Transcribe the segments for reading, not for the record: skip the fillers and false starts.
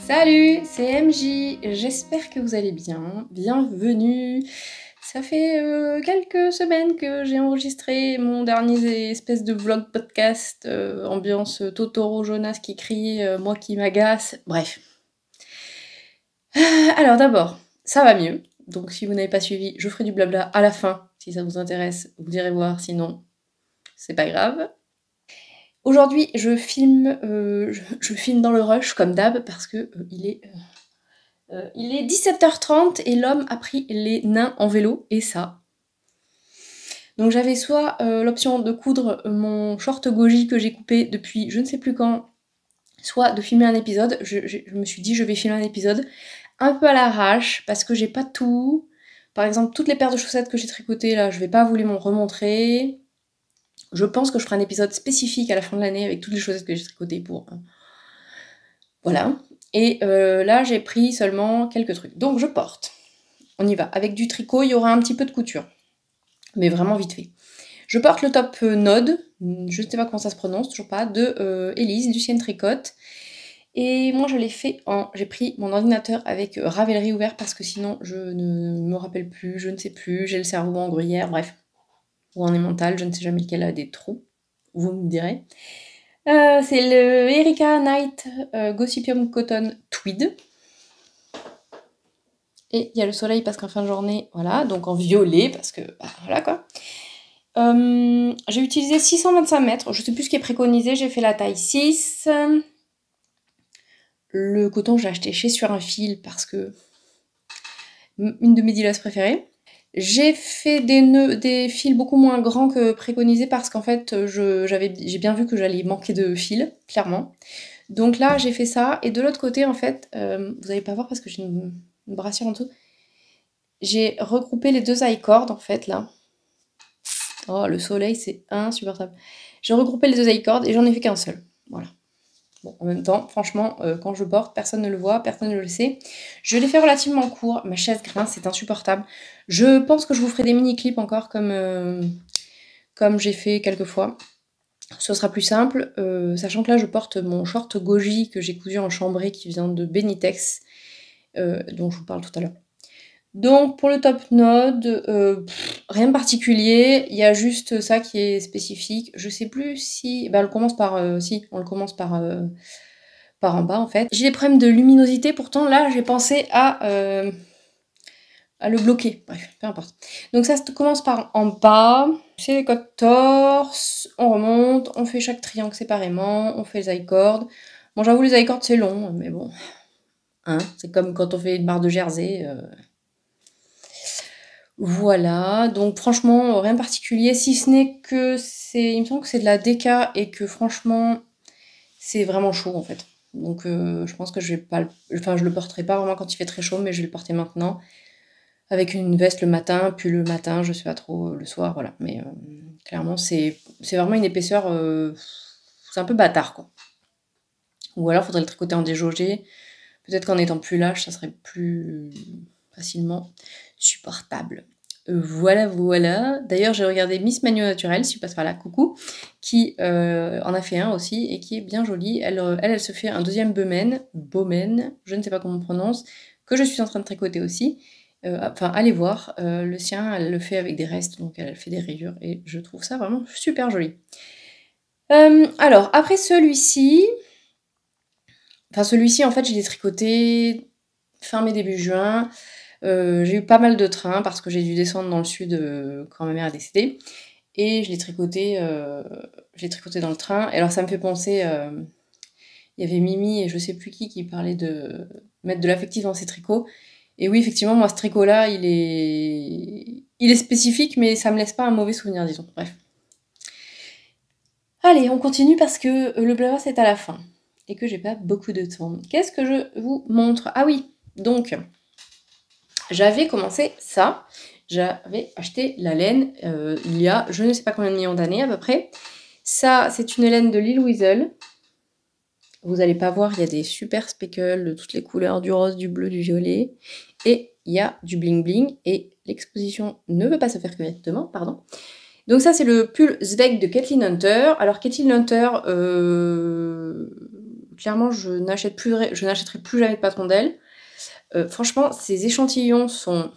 Salut, c'est MJ, j'espère que vous allez bien, bienvenue. Ça fait quelques semaines que j'ai enregistré mon dernier espèce de vlog podcast, ambiance Totoro Jonas qui crie, moi qui m'agace, bref. Alors d'abord, ça va mieux, donc si vous n'avez pas suivi, je ferai du blabla à la fin, si ça vous intéresse, vous irez voir, sinon c'est pas grave. Aujourd'hui, je filme dans le rush comme d'hab parce que il est 17h30 et l'homme a pris les nains en vélo, et ça. Donc j'avais soit l'option de coudre mon short goji que j'ai coupé depuis je ne sais plus quand, soit de filmer un épisode. Je me suis dit je vais filmer un épisode un peu à l'arrache parce que j'ai pas tout. Par exemple, toutes les paires de chaussettes que j'ai tricotées là, je vais pas vous les remontrer. Je pense que je ferai un épisode spécifique à la fin de l'année avec toutes les chaussettes que j'ai tricotées pour... Voilà. Et là, j'ai pris seulement quelques trucs. Donc je porte. On y va. Avec du tricot, il y aura un petit peu de couture. Mais vraiment vite fait. Je porte le top Node, je ne sais pas comment ça se prononce, toujours pas, de Elise, du Sienne Tricote. Et moi je l'ai fait en... J'ai pris mon ordinateur avec Ravelry ouvert parce que sinon je ne me rappelle plus, je ne sais plus, j'ai le cerveau en gruyère, bref. Ou en emmental, je ne sais jamais lequel a des trous, vous me direz. C'est le Erika Knight Gossypium Cotton Tweed. Et il y a le soleil parce qu'en fin de journée, voilà, donc en violet, parce que, bah, voilà quoi. J'ai utilisé 625 mètres, je sais plus ce qui est préconisé, j'ai fait la taille 6. Le coton, j'ai acheté chez Sur un fil parce que une de mes dealers préférées. J'ai fait des fils beaucoup moins grands que préconisé parce qu'en fait, j'ai bien vu que j'allais manquer de fils, clairement. Donc là, j'ai fait ça. Et de l'autre côté, en fait, vous n'allez pas voir parce que j'ai une brassière en dessous. J'ai regroupé les deux I-cords, en fait, là. Oh, le soleil, c'est insupportable. J'ai regroupé les deux I-cords et j'en ai fait qu'un seul. Voilà. Bon, en même temps, franchement, quand je porte, personne ne le voit, personne ne le sait. Je l'ai fait relativement court. Ma chaise grince, c'est insupportable. Je pense que je vous ferai des mini-clips encore comme j'ai fait quelques fois. Ce sera plus simple, sachant que là, je porte mon short goji que j'ai cousu en chambré qui vient de Benitex, dont je vous parle tout à l'heure. Donc pour le top node, rien de particulier, il y a juste ça qui est spécifique. Je sais plus si... Bah, on le commence par... si, on le commence par en bas en fait. J'ai des problèmes de luminosité, pourtant là j'ai pensé à le bloquer. Bref, peu importe. Donc ça commence par en bas, c'est les côtes torse, on remonte, on fait chaque triangle séparément, on fait les I-cords. Bon, j'avoue, les I-cords c'est long, mais bon. Hein, c'est comme quand on fait une barre de jersey. Voilà, donc franchement, rien de particulier, si ce n'est que c'est... Il me semble que c'est de la déca et que franchement, c'est vraiment chaud en fait. Donc je pense que je vais pas... Enfin, je le porterai pas vraiment quand il fait très chaud, mais je vais le porter maintenant. Avec une veste le matin, puis le matin, je sais pas trop, le soir, voilà. Mais clairement, c'est vraiment une épaisseur... c'est un peu bâtard, quoi. Ou alors, faudrait le tricoter en déjaugé. Peut-être qu'en étant plus lâche, ça serait plus facilement supportable. Voilà, voilà. D'ailleurs, j'ai regardé Miss Manu Naturelle, si tu passes par là, coucou, qui en a fait un aussi, et qui est bien jolie. Elle se fait un deuxième baumen, je ne sais pas comment on prononce, que je suis en train de tricoter aussi. Enfin, allez voir, le sien, elle le fait avec des restes, donc elle fait des rayures, et je trouve ça vraiment super joli. Alors, après celui-ci... Enfin, celui-ci, en fait, je l'ai tricoté fin mai, début juin. J'ai eu pas mal de trains parce que j'ai dû descendre dans le sud quand ma mère a décédé. Et je l'ai tricoté dans le train. Et alors, ça me fait penser... il y avait Mimi et je sais plus qui parlait de mettre de l'affectif dans ses tricots. Et oui, effectivement, moi, ce tricot-là, il est spécifique, mais ça me laisse pas un mauvais souvenir, disons. Bref. Allez, on continue parce que le blabla, c'est à la fin. Et que j'ai pas beaucoup de temps. Qu'est-ce que je vous montre? Ah oui, donc, j'avais commencé ça. J'avais acheté la laine il y a je ne sais pas combien de millions d'années à peu près. Ça, c'est une laine de Lil Weasel. Vous n'allez pas voir, il y a des super speckles de toutes les couleurs, du rose, du bleu, du violet. Et il y a du bling bling. Et l'exposition ne veut pas se faire correctement, pardon. Donc ça, c'est le pull Zweig de Kathleen Hunter. Alors Kathleen Hunter, clairement, je n'achèterai plus jamais de patron d'aile. Franchement, ces échantillons sont...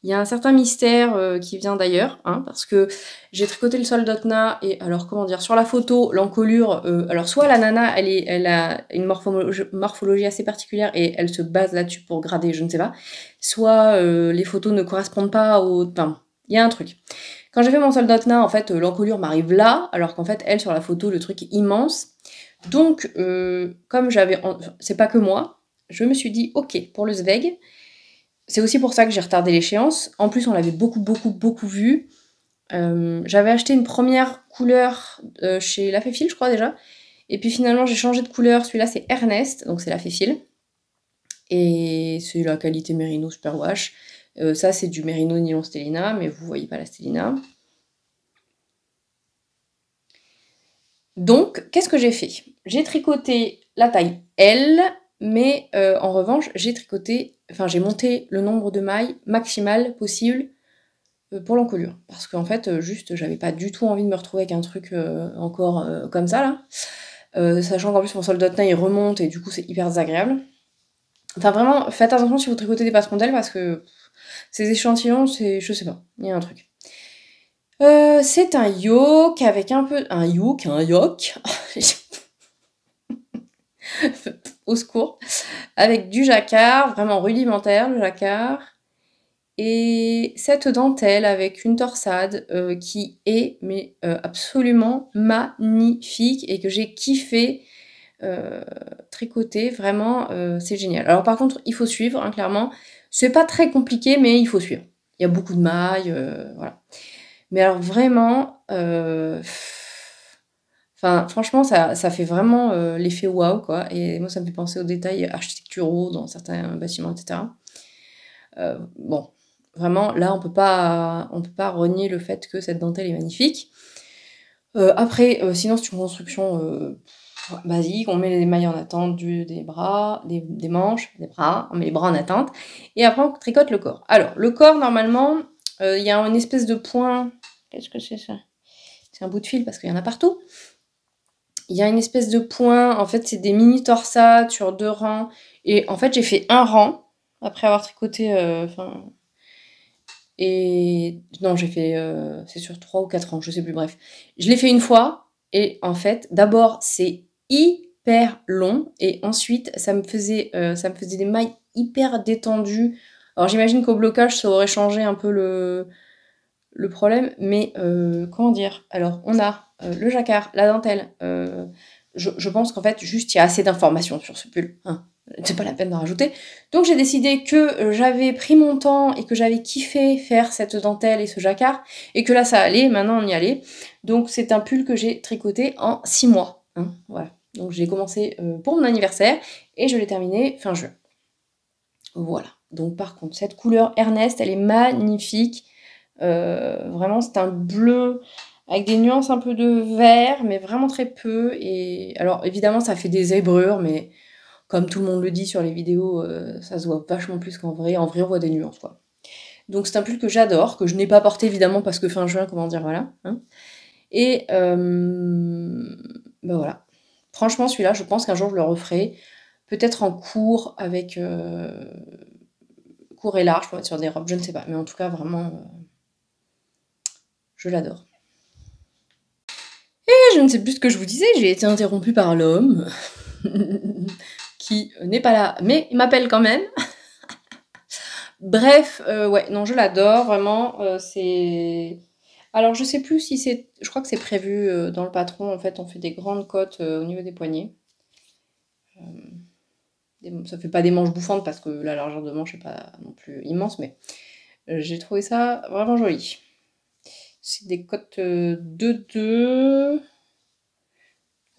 Il y a un certain mystère qui vient d'ailleurs, hein, parce que j'ai tricoté le sol d'Otna, et alors comment dire, sur la photo, l'encolure, alors soit la nana, elle a une morphologie assez particulière et elle se base là-dessus pour grader, je ne sais pas, soit les photos ne correspondent pas au... Enfin, il y a un truc. Quand j'ai fait mon sol d'Otna, en fait, l'encolure m'arrive là, alors qu'en fait, elle, sur la photo, le truc est immense. Donc, comme j'avais... C'est pas que moi, je me suis dit, ok, pour le Zweig, c'est aussi pour ça que j'ai retardé l'échéance. En plus, on l'avait beaucoup vu. J'avais acheté une première couleur chez La Féfile, je crois déjà. Et puis finalement, j'ai changé de couleur. Celui-là, c'est Ernest, donc c'est La Féfile. Et c'est la qualité Merino Superwash. Ça, c'est du Merino Nylon Stellina, mais vous voyez pas la Stellina. Donc, qu'est-ce que j'ai fait? J'ai tricoté la taille L, mais en revanche, j'ai monté le nombre de mailles maximal possible pour l'encolure. Parce qu'en fait, juste, j'avais pas du tout envie de me retrouver avec un truc encore comme ça, là. Sachant qu'en plus, mon sol d'Otna, il remonte, et du coup, c'est hyper désagréable. Enfin, vraiment, faites attention si vous tricotez des patrons d'ailes, parce que ces échantillons, je sais pas, il y a un truc. C'est un yoke avec un peu... Un yoke. Au secours. Avec du jacquard, vraiment rudimentaire, le jacquard. Et cette dentelle avec une torsade qui est absolument magnifique et que j'ai kiffé tricoter. Vraiment, c'est génial. Alors par contre, il faut suivre, hein, clairement. C'est pas très compliqué, mais il faut suivre. Il y a beaucoup de mailles, voilà. Mais alors vraiment, enfin, franchement, ça fait vraiment l'effet waouh, quoi. Et moi, ça me fait penser aux détails architecturaux dans certains bâtiments, etc. Bon, vraiment, là, on peut pas renier le fait que cette dentelle est magnifique. Après, sinon, c'est une construction basique. On met les mailles en attente des bras, des manches, des bras. On met les bras en attente. Et après, on tricote le corps. Alors, le corps, normalement, il y a une espèce de point... Qu'est-ce que c'est ça? C'est un bout de fil parce qu'il y en a partout. Il y a une espèce de point, en fait, c'est des mini torsades sur 2 rangs. Et en fait, j'ai fait un rang après avoir tricoté. Et non, j'ai fait. C'est sur 3 ou 4 rangs, je sais plus, bref. Je l'ai fait une fois. Et en fait, d'abord, c'est hyper long. Et ensuite, ça me faisait des mailles hyper détendues. Alors, j'imagine qu'au blocage, ça aurait changé un peu le problème, mais comment dire? Alors, on a le jacquard, la dentelle. Je pense qu'en fait, juste, il y a assez d'informations sur ce pull. Hein. C'est pas la peine d'en rajouter. Donc, j'ai décidé que j'avais pris mon temps et que j'avais kiffé faire cette dentelle et ce jacquard, et que là, ça allait. Maintenant, on y allait. Donc, c'est un pull que j'ai tricoté en 6 mois. Hein, voilà. Donc, j'ai commencé pour mon anniversaire et je l'ai terminé fin juin. Voilà. Donc, par contre, cette couleur Ernest, elle est magnifique. Vraiment, c'est un bleu avec des nuances un peu de vert, mais vraiment très peu. Et alors, évidemment, ça fait des zébrures, mais comme tout le monde le dit sur les vidéos, ça se voit vachement plus qu'en vrai. En vrai, on voit des nuances, quoi. Donc, c'est un pull que j'adore, que je n'ai pas porté, évidemment, parce que fin juin, comment dire, voilà. Hein. Et ben voilà. Franchement, celui-là, je pense qu'un jour, je le referai. Peut-être en court, avec court et large, pour mettre sur des robes, je ne sais pas. Mais en tout cas, vraiment... je l'adore. Et je ne sais plus ce que je vous disais, j'ai été interrompue par l'homme, qui n'est pas là, mais il m'appelle quand même. Bref, ouais, non, je l'adore, vraiment, c'est... Alors, je sais plus si c'est... Je crois que c'est prévu dans le patron, en fait, on fait des grandes côtes au niveau des poignets. Ça fait pas des manches bouffantes, parce que la largeur de manche n'est pas non plus immense, mais j'ai trouvé ça vraiment joli. C'est des côtes 2-2...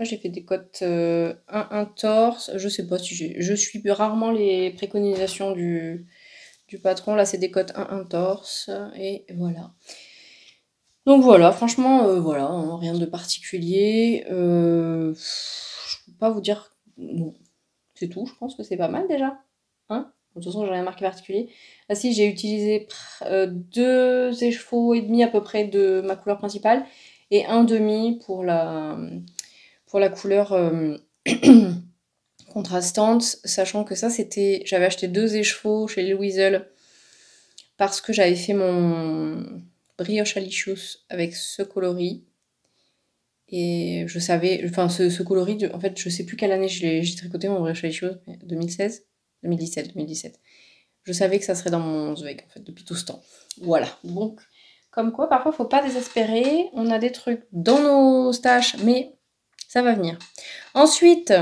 Là, j'ai fait des côtes 1 torse. Je sais pas si je suis rarement les préconisations du patron. Là, c'est des côtes 1 torse. Et voilà. Donc voilà, franchement, voilà, hein, rien de particulier. Je peux pas vous dire... Non, c'est tout. Je pense que c'est pas mal déjà. Hein, de toute façon, j'ai rien marqué particulier. Ah si, j'ai utilisé 2 écheveaux et demi à peu près de ma couleur principale. Et un demi pour pour la couleur contrastante, sachant que ça c'était... J'avais acheté 2 écheveaux chez Lil Weasel parce que j'avais fait mon brioche alicious avec ce coloris. Et je savais, enfin ce coloris, en fait je sais plus quelle année j'ai tricoté mon brioche alicious, 2016 2017. Je savais que ça serait dans mon Zweig en fait depuis tout ce temps. Voilà, donc comme quoi parfois faut pas désespérer, on a des trucs dans nos stash mais ça va venir. Ensuite,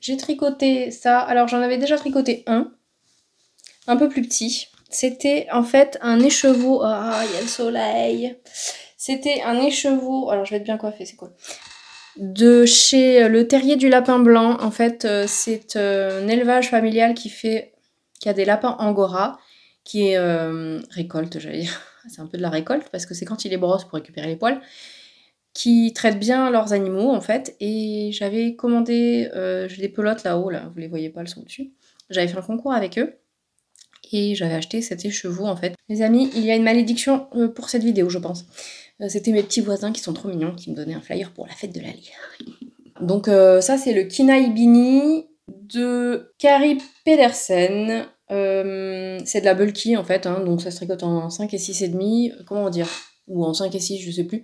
j'ai tricoté ça, alors j'en avais déjà tricoté un peu plus petit. C'était en fait un écheveau, ah il y a le soleil. C'était un écheveau, alors je vais être bien coiffée, c'est cool. De chez le Terrier du Lapin Blanc, en fait c'est un élevage familial qui a des lapins angora, qui est récolte, j'allais dire. C'est un peu de la récolte parce que c'est quand ils les brossent pour récupérer les poils, qui traitent bien leurs animaux en fait. Et j'avais commandé, j'ai des pelotes là-haut, là, vous les voyez pas, elles sont dessus. J'avais fait un concours avec eux et j'avais acheté cet écheveau en fait. Les amis, il y a une malédiction pour cette vidéo, je pense. C'était mes petits voisins qui sont trop mignons, qui me donnaient un flyer pour la fête de l'Allier. Donc ça c'est le Kinaï Bini de Carrie Pedersen. C'est de la bulky en fait, hein, donc ça se tricote en 5 et 6,5, comment dire, ou en 5 et 6, je sais plus.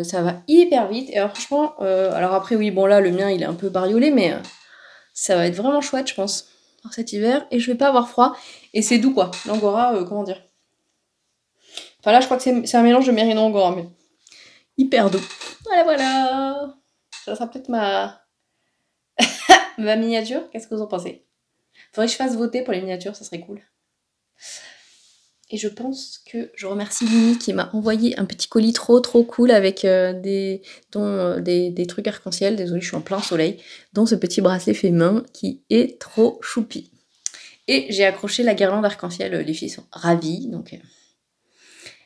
Ça va hyper vite, et alors franchement, alors après oui, bon là le mien il est un peu bariolé, mais ça va être vraiment chouette je pense, pour cet hiver, et je vais pas avoir froid, et c'est doux quoi, l'angora, comment dire. Enfin là je crois que c'est un mélange de mérino angora, mais hyper doux. Voilà voilà, ça sera peut-être ma miniature, qu'est-ce que vous en pensez? Faudrait que je fasse voter pour les miniatures, ça serait cool. Et je pense que je remercie Lini qui m'a envoyé un petit colis trop cool avec des trucs arc-en-ciel. Désolée, je suis en plein soleil. Dont ce petit bracelet fait main qui est trop choupi. Et j'ai accroché la guirlande arc-en-ciel. Les filles sont ravies. Donc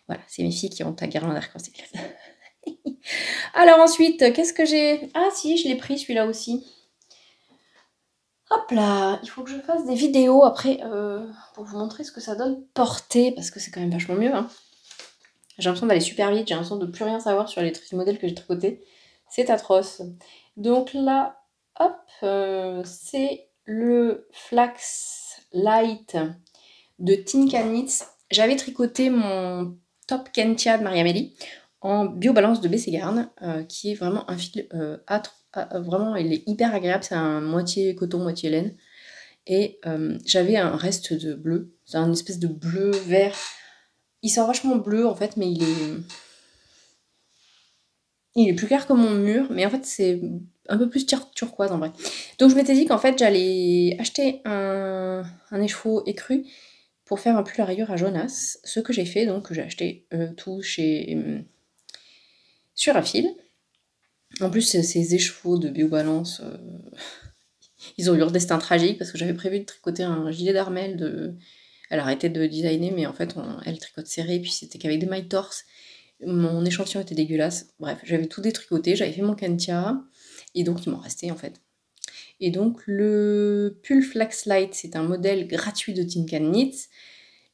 voilà, c'est mes filles qui ont ta guirlande arc-en-ciel. Alors ensuite, qu'est-ce que j'ai? Ah si, je l'ai pris celui-là aussi. Hop là, il faut que je fasse des vidéos après pour vous montrer ce que ça donne porté, parce que c'est quand même vachement mieux. Hein. J'ai l'impression d'aller super vite, j'ai l'impression de plus rien savoir sur les modèles que j'ai tricotés. C'est atroce. Donc là, hop, c'est le Flax Light de Tinka Knits. J'avais tricoté mon Top Kentia de Marie-Amélie en biobalance de Bességarn, qui est vraiment un fil vraiment, il est hyper agréable, c'est un moitié coton, moitié laine. Et j'avais un reste de bleu, c'est un espèce de bleu vert. Il sent vachement bleu en fait, mais il est plus clair que mon mur, mais en fait c'est un peu plus turquoise en vrai. Donc je m'étais dit qu'en fait j'allais acheter un écheveau écru pour faire un pull à rayures à Jonas, ce que j'ai fait, donc j'ai acheté tout sur un fil. En plus ces écheveaux de biobalance, ils ont eu leur destin tragique parce que j'avais prévu de tricoter un gilet d'Armel Elle a arrêté de designer, mais en fait elle tricote serré, puis c'était qu'avec des mailles torse. Mon échantillon était dégueulasse. Bref, j'avais tout détricoté, j'avais fait mon Kentia, et donc il m'en restait en fait. Et donc le pull Flax Light, c'est un modèle gratuit de Tinka Knits,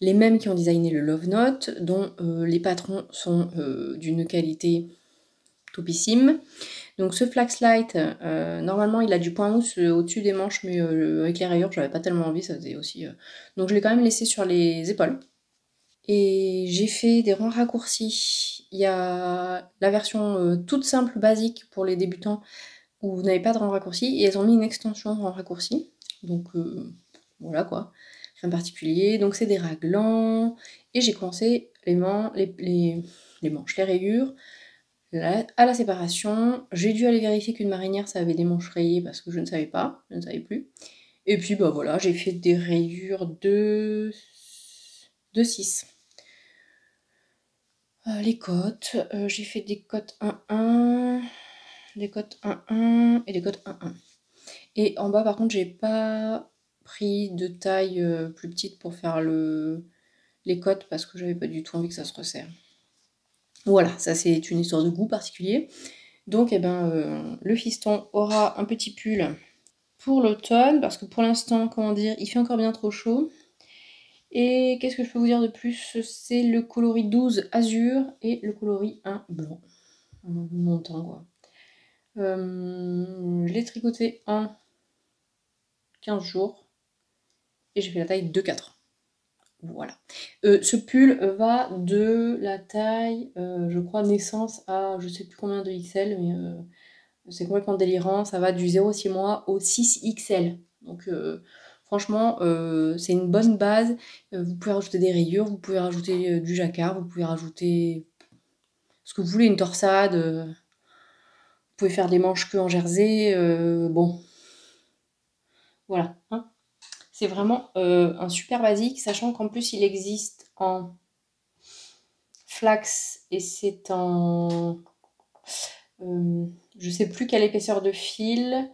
les mêmes qui ont designé le Love Note, dont les patrons sont d'une qualité topissime. Donc ce Flax Light, normalement il a du point mousse au-dessus des manches, mais avec les rayures j'avais pas tellement envie, ça faisait aussi... Donc je l'ai quand même laissé sur les épaules. Et j'ai fait des rangs raccourcis. Il y a la version toute simple, basique pour les débutants, où vous n'avez pas de rang raccourci, et elles ont mis une extension rang raccourci. Donc voilà quoi, rien de particulier. Donc c'est des raglans, et j'ai commencé les manches, les rayures, à la séparation. J'ai dû aller vérifier qu'une marinière ça avait des manches rayées parce que je ne savais pas, je ne savais plus. Et puis bah voilà, j'ai fait des rayures de 6. Les cotes, j'ai fait des cotes 1-1, des cotes 1-1 et des cotes 1-1. Et en bas par contre j'ai pas pris de taille plus petite pour faire les cotes parce que j'avais pas du tout envie que ça se resserre. Voilà, ça c'est une histoire de goût particulier. Donc le fiston aura un petit pull pour l'automne, parce que pour l'instant, comment dire, il fait encore bien trop chaud. Et qu'est-ce que je peux vous dire de plus? C'est le coloris 12 azur et le coloris 1 blanc. Un montant quoi. Je l'ai tricoté en 15 jours et j'ai fait la taille 2,4. Voilà. Ce pull va de la taille, je crois, naissance à je sais plus combien de XL, mais c'est complètement délirant. Ça va du 0,6 mois au 6XL. Donc franchement, c'est une bonne base. Vous pouvez rajouter des rayures, vous pouvez rajouter du jacquard, vous pouvez rajouter ce que vous voulez, une torsade. Vous pouvez faire des manches queue en jersey. Bon, voilà. Hein. C'est vraiment un super basique, sachant qu'en plus il existe en flax et c'est en... je sais plus quelle épaisseur de fil.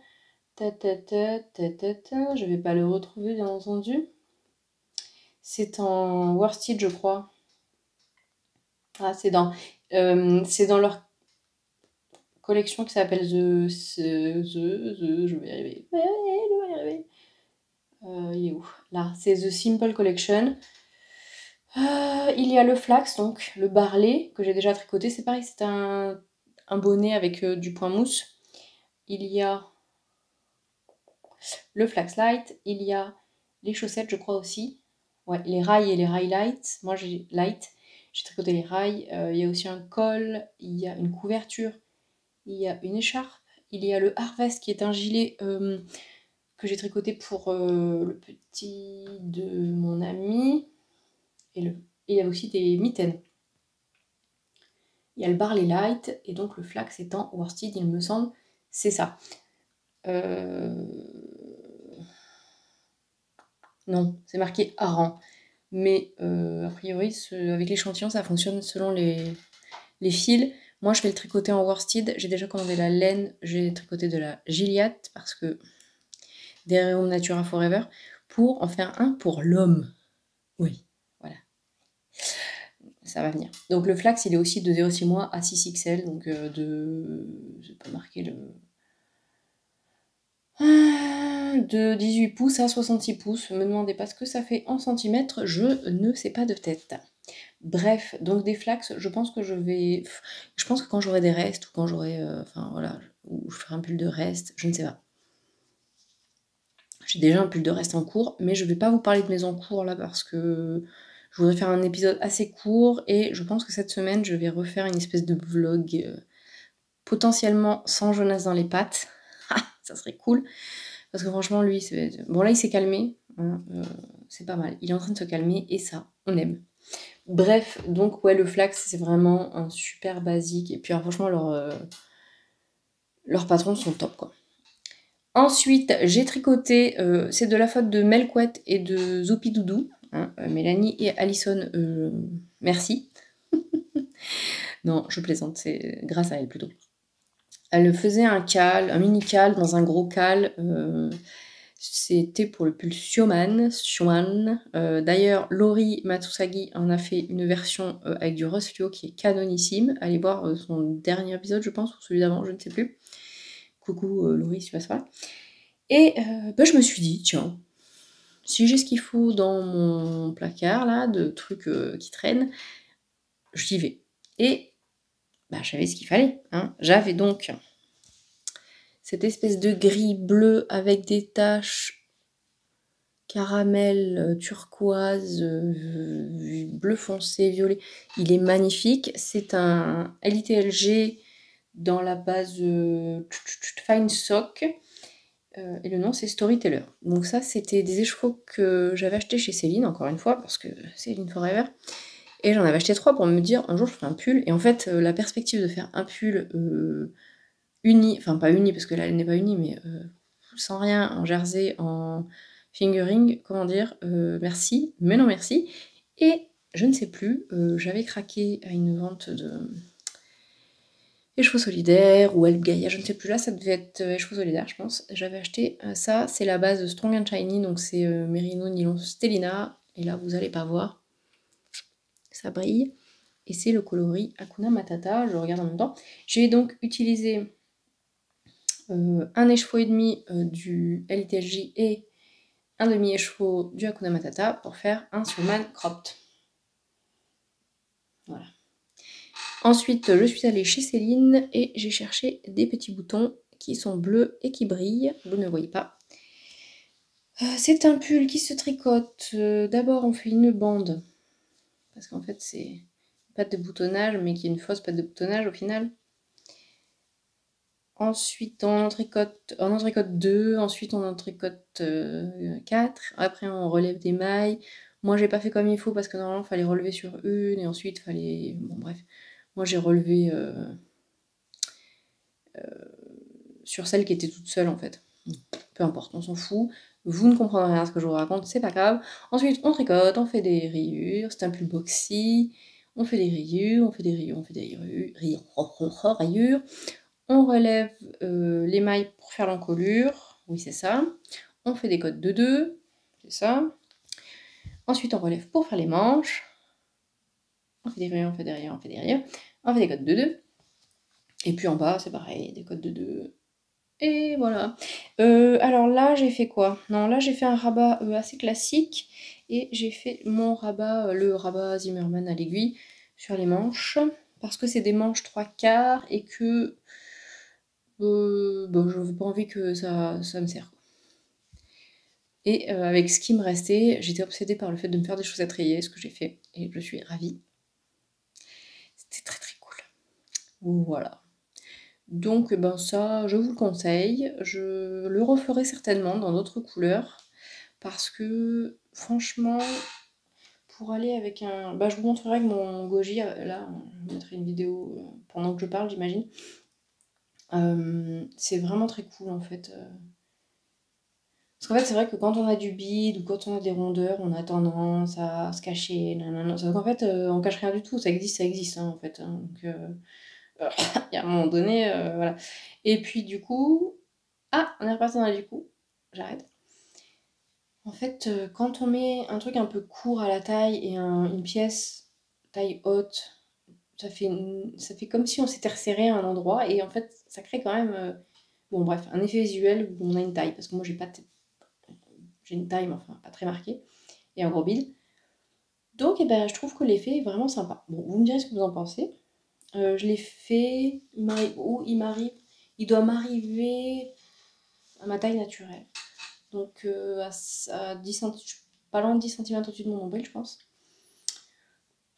Je vais pas le retrouver bien entendu. C'est en worsted je crois. Ah c'est dans leur collection qui s'appelle je vais y arriver. Je vais y arriver. Il est où? Là, c'est The Simple Collection. Il y a le flax, donc le barlet, que j'ai déjà tricoté. C'est pareil, c'est un bonnet avec du point mousse. Il y a le flax light. Il y a les chaussettes, je crois aussi. Ouais, les rails et les rails light. Moi, j'ai light. J'ai tricoté les rails. Il y a aussi un col. Il y a une couverture. Il y a une écharpe. Il y a le harvest, qui est un gilet que j'ai tricoté pour le petit de mon ami. Et il y a aussi des mitaines. Il y a le barley light, et donc le flax étant worsted, il me semble. C'est ça. Non, c'est marqué Aran. Mais a priori, avec l'échantillon, ça fonctionne selon les fils. Moi, je vais le tricoter en worsted. J'ai déjà commandé la laine. J'ai tricoté de la Gilliatt, parce que des Home Natura Forever, pour en faire un pour l'homme. Oui, voilà. Ça va venir. Donc le flax, il est aussi de 0,6 mois à 6XL, donc j'ai pas marqué le... De 18 pouces à 66 pouces. Me demandez pas ce que ça fait en centimètres, je ne sais pas de tête. Bref, donc des flax, je pense que je pense que quand j'aurai des restes, ou quand j'aurai... enfin voilà, ou je ferai un pull de reste, je ne sais pas. J'ai déjà un pull de reste en cours, mais je vais pas vous parler de mes en cours là, parce que je voudrais faire un épisode assez court, et je pense que cette semaine, je vais refaire une espèce de vlog, potentiellement sans Jonas dans les pattes. Ça serait cool. Parce que franchement, lui, bon là, il s'est calmé. Hein, c'est pas mal. Il est en train de se calmer, et ça, on aime. Bref, donc ouais, le flax, c'est vraiment un super basique. Et puis alors, franchement, leurs patrons sont top, quoi. Ensuite, j'ai tricoté, c'est de la faute de Melquette et de Zoupidoudou. Hein, Mélanie et Alison, merci. Non, je plaisante, c'est grâce à elle plutôt. Elle faisait un mini cal dans un gros cal. C'était pour le pull Sioman. D'ailleurs, Laurie Matsusagi en a fait une version avec du Russ Fluo qui est canonissime. Allez voir son dernier épisode, je pense, ou celui d'avant, je ne sais plus. Coucou Laurie, si tu passes par là. Et je me suis dit, tiens, si j'ai ce qu'il faut dans mon placard, là, de trucs qui traînent, j'y vais. Et j'avais ce qu'il fallait. Hein. J'avais donc cette espèce de gris bleu avec des taches caramel, turquoise, bleu foncé, violet. Il est magnifique. C'est un LITLG dans la base Fine Sock. Et le nom, c'est Storyteller. Donc ça, c'était des écheveaux que j'avais achetés chez Céline, encore une fois, parce que Céline Forever. Et j'en avais acheté 3 pour me dire, un jour, je ferai un pull. Et en fait, la perspective de faire un pull uni, enfin pas uni, parce que là, elle n'est pas unie, mais sans rien, en jersey, en fingering, comment dire, merci, mais non merci. Et je ne sais plus, j'avais craqué à une vente de Écheveau solidaire ou Help Gaia, je ne sais plus, là ça devait être Écheveau solidaire je pense. J'avais acheté ça, c'est la base Strong and Shiny, donc c'est Merino Nylon Stellina, et là vous allez pas voir, ça brille, et c'est le coloris Hakuna Matata, je regarde en même temps. J'ai donc utilisé un écheveau et demi du LTSJ et un demi-écheveau du Hakuna Matata pour faire un Soulman cropped. Voilà. Ensuite, je suis allée chez Céline et j'ai cherché des petits boutons qui sont bleus et qui brillent. Vous ne voyez pas. C'est un pull qui se tricote. D'abord, on fait une bande. Parce qu'en fait, c'est une patte de boutonnage, mais qui est une fausse patte de boutonnage au final. Ensuite, on en tricote 2. Ensuite, on en tricote 4. Après, on relève des mailles. Moi, j'ai pas fait comme il faut parce que normalement, il fallait relever sur une. Et ensuite, il fallait... Bon, bref. Moi, j'ai relevé sur celle qui était toute seule, en fait. Peu importe, on s'en fout. Vous ne comprendrez rien à ce que je vous raconte, c'est pas grave. Ensuite, on tricote, on fait des rayures. C'est un pull boxy. On fait des rayures, on fait des rayures, on fait des rayures. On relève les mailles pour faire l'encolure. Oui, c'est ça. On fait des côtes de 2. C'est ça. Ensuite, on relève pour faire les manches. On fait des rayures, on fait des rayures, on fait des rayures. On fait des côtes de 2. Et puis en bas, c'est pareil, des côtes de 2. Et voilà. Alors là, j'ai fait quoi? Non, là, j'ai fait un rabat assez classique. Et j'ai fait mon rabat, le rabat Zimmermann à l'aiguille, sur les manches. Parce que c'est des manches 3/4 et que bon, je n'avais pas envie que ça me serve. Et avec ce qui me restait, j'étais obsédée par le fait de me faire des chaussettes rayées, ce que j'ai fait. Et je suis ravie. C'était très très cool. Voilà. Donc ben ça, je vous le conseille. Je le referai certainement dans d'autres couleurs. Parce que franchement, pour aller avec un... Bah, je vous montrerai avec mon goji. Là, je mettrai une vidéo pendant que je parle, j'imagine. C'est vraiment très cool en fait. Parce qu'en fait, c'est vrai que quand on a du bide ou quand on a des rondeurs, on a tendance à se cacher. Nanana. Sauf qu'en fait, on cache rien du tout. Ça existe hein, en fait. Hein. Donc, il y a un moment donné, voilà. Et puis du coup... Ah, on est reparti dans du coup. J'arrête. En fait, quand on met un truc un peu court à la taille et une pièce taille haute, ça fait comme si on s'était resserré à un endroit. Et en fait, ça crée quand même... bon, bref, un effet visuel où on a une taille. Parce que moi, j'ai une taille, mais enfin, pas très marquée. Et un gros bide. Donc, eh ben, je trouve que l'effet est vraiment sympa. Bon, vous me direz ce que vous en pensez. Je l'ai fait, il doit m'arriver à ma taille naturelle. Donc, à 10 cm, pas loin de 10 cm au-dessus de mon nombril, je pense.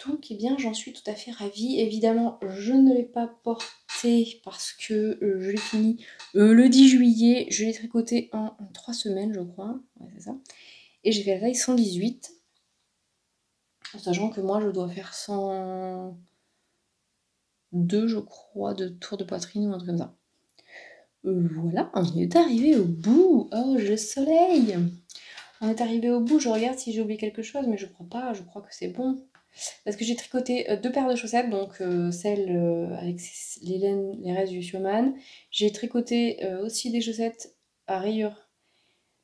Donc, eh bien, j'en suis tout à fait ravie. Évidemment, je ne l'ai pas porté parce que je l'ai fini le 10 juillet. Je l'ai tricoté en 3 semaines, je crois. Ouais, c'est ça. Et j'ai fait la taille 118. En sachant que moi, je dois faire 102, je crois, de tour de poitrine ou un truc comme ça. Voilà, on est arrivé au bout. Oh, j'ai le soleil. On est arrivé au bout. Je regarde si j'ai oublié quelque chose, mais je crois pas. Je crois que c'est bon. Parce que j'ai tricoté 2 paires de chaussettes, donc celles avec les restes du Sioman. J'ai tricoté aussi des chaussettes à rayures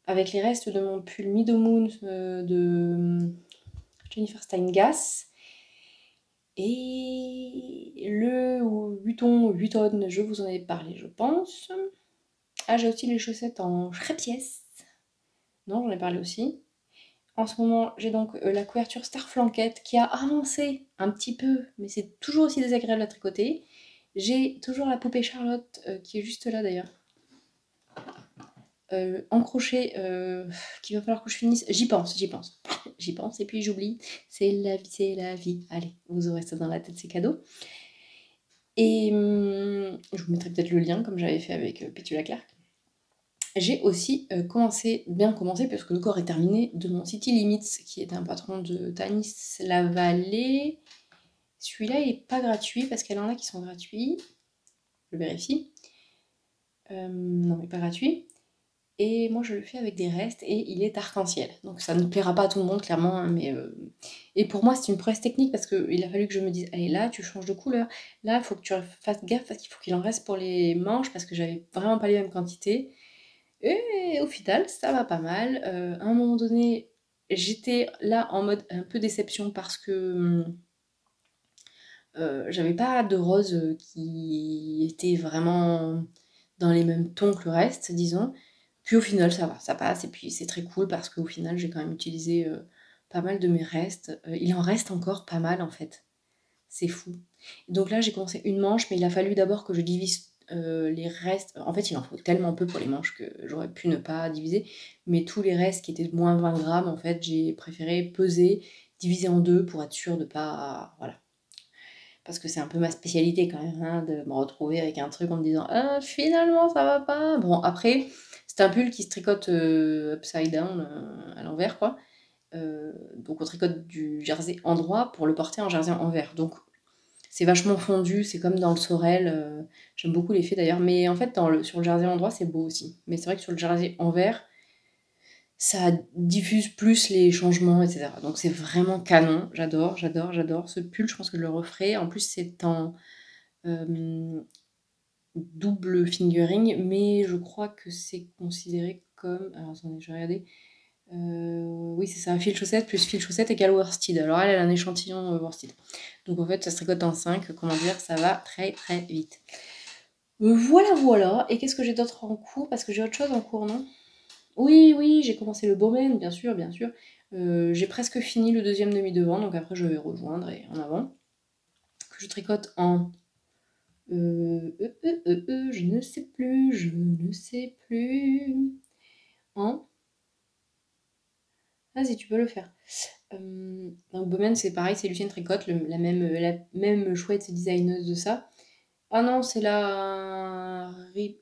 avec les restes de mon pull Mido Moon de Jennifer Steingass. Et le Vuitton, je vous en ai parlé, je pense. Ah, j'ai aussi les chaussettes en crêpiès. Non, j'en ai parlé aussi. En ce moment, j'ai donc la couverture Star Flanquette qui a avancé un petit peu, mais c'est toujours aussi désagréable à tricoter. J'ai toujours la poupée Charlotte qui est juste là d'ailleurs. En crochet, qu'il va falloir que je finisse. J'y pense. J'y pense et puis j'oublie. C'est la vie, c'est la vie. Allez, vous aurez ça dans la tête, c'est cadeau. Et je vous mettrai peut-être le lien comme j'avais fait avec Pétula Clark. J'ai aussi bien commencé, puisque le corps est terminé, de mon City Limits, qui est un patron de Tanis Lavallée. Celui-là, il n'est pas gratuit, parce qu'il y en a qui sont gratuits. Je vérifie. Non, il n'est pas gratuit. Et moi, je le fais avec des restes, et il est arc-en-ciel. Donc ça ne plaira pas à tout le monde, clairement, hein, mais... Et pour moi, c'est une prouesse technique, parce qu'il a fallu que je me dise, allez, là, tu changes de couleur. Là, il faut que tu fasses gaffe, parce qu'il faut qu'il en reste pour les manches, parce que j'avais vraiment pas les mêmes quantités. Et au final, ça va pas mal. À un moment donné, j'étais là en mode un peu déception parce que j'avais pas de rose qui était vraiment dans les mêmes tons que le reste, disons. Puis au final, ça va, ça passe. Et puis c'est très cool parce qu'au final, j'ai quand même utilisé pas mal de mes restes. Il en reste encore pas mal en fait. C'est fou. Donc là, j'ai commencé une manche, mais il a fallu d'abord que je divise les restes. En fait, il en faut tellement peu pour les manches que j'aurais pu ne pas diviser. Mais tous les restes qui étaient de moins 20 grammes, en fait, j'ai préféré peser, diviser en deux pour être sûre de pas. Voilà. Parce que c'est un peu ma spécialité quand même, hein, de me retrouver avec un truc en me disant ah, finalement ça va pas. Bon, après, c'est un pull qui se tricote upside down, à l'envers, quoi. Donc on tricote du jersey endroit pour le porter en jersey envers. Donc c'est vachement fondu, c'est comme dans le Sorel. J'aime beaucoup l'effet d'ailleurs. Mais en fait, sur le jersey endroit, c'est beau aussi. Mais c'est vrai que sur le jersey envers, ça diffuse plus les changements, etc. Donc c'est vraiment canon. J'adore, j'adore, j'adore. Ce pull, je pense que je le referai. En plus, c'est en double fingering, mais je crois que c'est considéré comme... Alors attendez, je vais regarder. Oui, c'est ça, un fil chaussette plus fil chaussette égale worsted. Alors elle a un échantillon worsted. Donc en fait, ça se tricote en 5, comment dire, ça va très très vite. Voilà, voilà. Et qu'est-ce que j'ai d'autre en cours? Parce que j'ai autre chose en cours, non? Oui, oui, j'ai commencé le Bowman, bien sûr, bien sûr. J'ai presque fini le deuxième demi-devant, donc après je vais rejoindre et en avant. Que je tricote en... je ne sais plus, je ne sais plus. En... Vas-y, tu peux le faire. Donc Bowman, c'est pareil, c'est Lucienne Tricotte, la même chouette designeuse de ça. Ah non, c'est la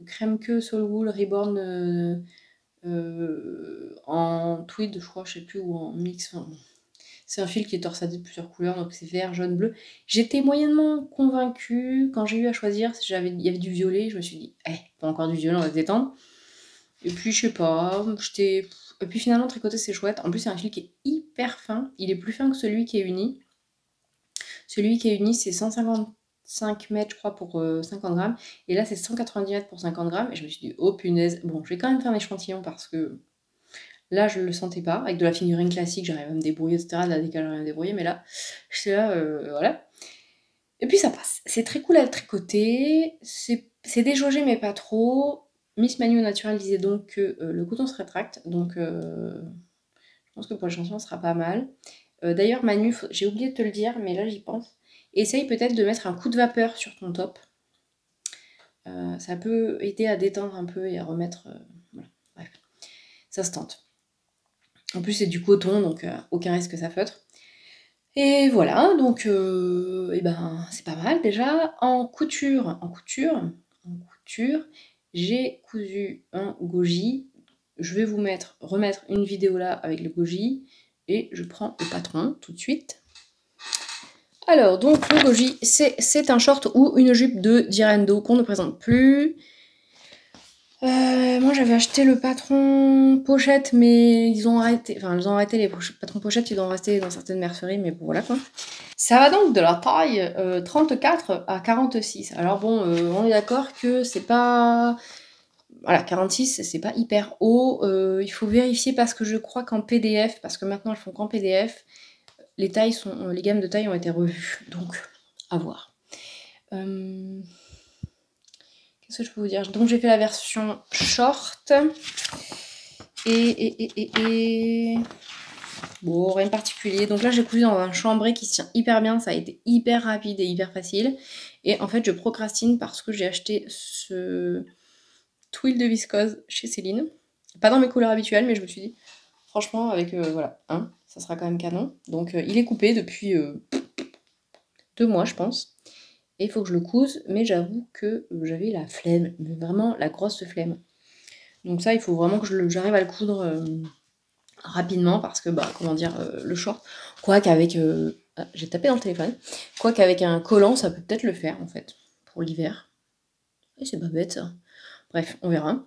crème queue Soul Wool Reborn en tweed, je crois, je sais plus, ou en mix. Enfin, bon. C'est un fil qui est torsadé de plusieurs couleurs, donc c'est vert, jaune, bleu. J'étais moyennement convaincue quand j'ai eu à choisir, il y avait du violet, je me suis dit, pas encore du violet, on va se détendre. Et puis je sais pas, et puis finalement tricoter c'est chouette. En plus c'est un fil qui est hyper fin, il est plus fin que celui qui est uni. Celui qui est uni c'est 155 mètres je crois pour 50 grammes. Et là c'est 190 mètres pour 50 grammes. Et je me suis dit oh punaise, bon je vais quand même faire un échantillon parce que là je le sentais pas. Avec de la figurine classique j'arrive à me débrouiller etc. De la décale j'arrive à me débrouiller. Mais là j'étais là voilà. Et puis ça passe. C'est très cool à tricoter. C'est déjaugé mais pas trop. Miss Manu Naturel disait donc que le coton se rétracte, donc je pense que pour l'échantillon, ce sera pas mal. D'ailleurs, Manu, j'ai oublié de te le dire, mais là j'y pense. Essaye peut-être de mettre un coup de vapeur sur ton top. Ça peut aider à détendre un peu et à remettre... voilà, bref, ça se tente. En plus, c'est du coton, donc aucun risque que ça feutre. Et voilà, donc c'est pas mal déjà. En couture, j'ai cousu un goji. Je vais vous remettre une vidéo là avec le goji. Et je prends le patron tout de suite. Alors, donc le goji, c'est un short ou une jupe de Direndo qu'on ne présente plus. Moi j'avais acheté le patron pochette, mais ils ont arrêté les patrons pochettes, ils doivent rester dans certaines merceries, mais bon voilà quoi. Ça va donc de la taille 34 à 46. Alors bon, on est d'accord que c'est pas... Voilà, 46, c'est pas hyper haut. Il faut vérifier parce que je crois qu'en PDF, parce que maintenant elles font qu'en PDF, les gammes de taille ont été revues. Donc, à voir. Qu'est-ce que je peux vous dire? Donc j'ai fait la version short. Et... Bon, rien de particulier. Donc là, j'ai cousu dans un chambré qui se tient hyper bien. Ça a été hyper rapide et hyper facile. Et en fait, je procrastine parce que j'ai acheté ce twill de viscose chez Céline. Pas dans mes couleurs habituelles, mais je me suis dit, franchement, avec, voilà, ça sera quand même canon. Donc, il est coupé depuis 2 mois, je pense. Et il faut que je le couse, mais j'avoue que j'avais la flemme, mais vraiment la grosse flemme. Donc ça, il faut vraiment que j'arrive à le coudre rapidement, parce que, comment dire, le short, quoi qu'avec... j'ai tapé dans le téléphone. Quoi qu'avec un collant, ça peut peut-être le faire, en fait, pour l'hiver. Et c'est pas bête, ça. Bref, on verra.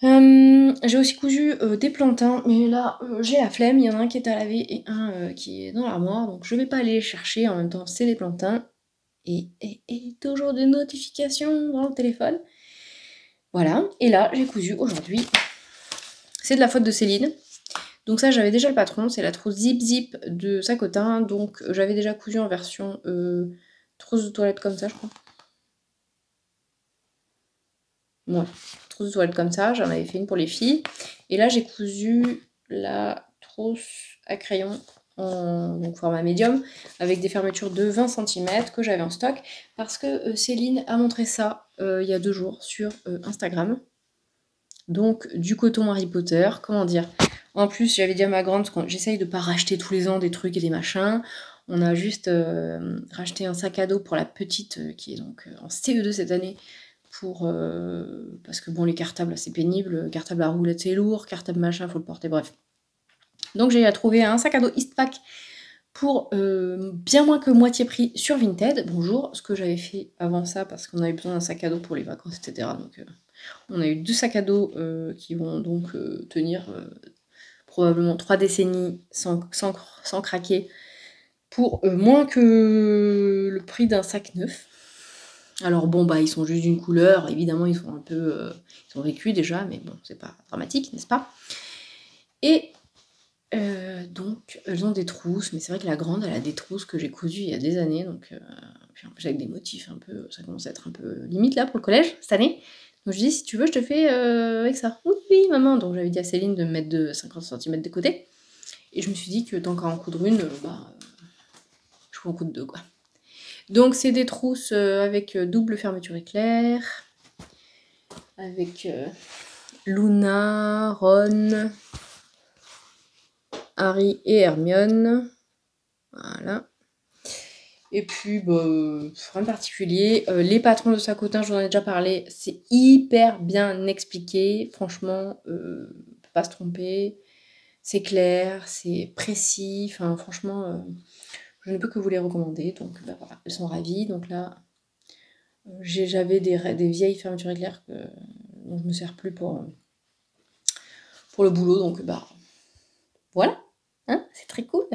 J'ai aussi cousu des plantains, mais là, j'ai la flemme. Il y en a un qui est à laver et un qui est dans l'armoire, donc je vais pas aller les chercher. En même temps, c'est des plantains. Et toujours des notifications dans le téléphone. Voilà, et là, j'ai cousu aujourd'hui. C'est de la faute de Céline. Donc ça, j'avais déjà le patron, c'est la trousse Zip Zip de Sacotin. Donc j'avais déjà cousu en version trousse de toilette comme ça, je crois. Ouais, trousse de toilette comme ça, j'en avais fait une pour les filles. Et là, j'ai cousu la trousse à crayon en donc format médium, avec des fermetures de 20 centimètres que j'avais en stock, parce que Céline a montré ça il y a 2 jours sur Instagram. Donc, du coton Harry Potter, comment dire? En plus, j'avais dit à ma grande, parce que j'essaye de pas racheter tous les ans des trucs et des machins. On a juste racheté un sac à dos pour la petite, qui est donc en CE2 cette année, parce que bon, les cartables, c'est pénible. Cartable à roulette, c'est lourd. Cartable machin, faut le porter, bref. Donc, j'ai trouvé un sac à dos Eastpak pour bien moins que moitié prix sur Vinted. Bonjour, ce que j'avais fait avant ça, parce qu'on avait besoin d'un sac à dos pour les vacances, etc. Donc, on a eu 2 sacs à dos qui vont donc tenir probablement 3 décennies sans craquer, pour moins que le prix d'un sac neuf. Alors bon, bah ils sont juste d'une couleur, évidemment ils sont un peu... ils sont vécus déjà, mais bon, c'est pas dramatique, n'est-ce pas? Et donc, elles ont des trousses, mais c'est vrai que la grande, elle a des trousses que j'ai cousues il y a des années, donc puis en plus avec des motifs un peu... ça commence à être un peu limite là pour le collège, cette année. Donc je dis, si tu veux, je te fais avec ça. Oui, oui, maman. Donc j'avais dit à Céline de me mettre de 50 cm de côté. Et je me suis dit que tant qu'à en coudre une, je peux en coudre deux, quoi. Donc c'est des trousses avec double fermeture éclair, avec Luna, Ron, Harry et Hermione. Voilà. Et puis, bah, rien de particulier. Les patrons de Sacotin, je vous en ai déjà parlé, c'est hyper bien expliqué. Franchement, on peut pas se tromper. C'est clair, c'est précis. Enfin, franchement, je ne peux que vous les recommander. Donc, bah, voilà, elles sont ravies. Donc là, j'avais des vieilles fermetures éclair dont je me sers plus pour le boulot. Donc, bah, voilà. Hein, c'est très cool.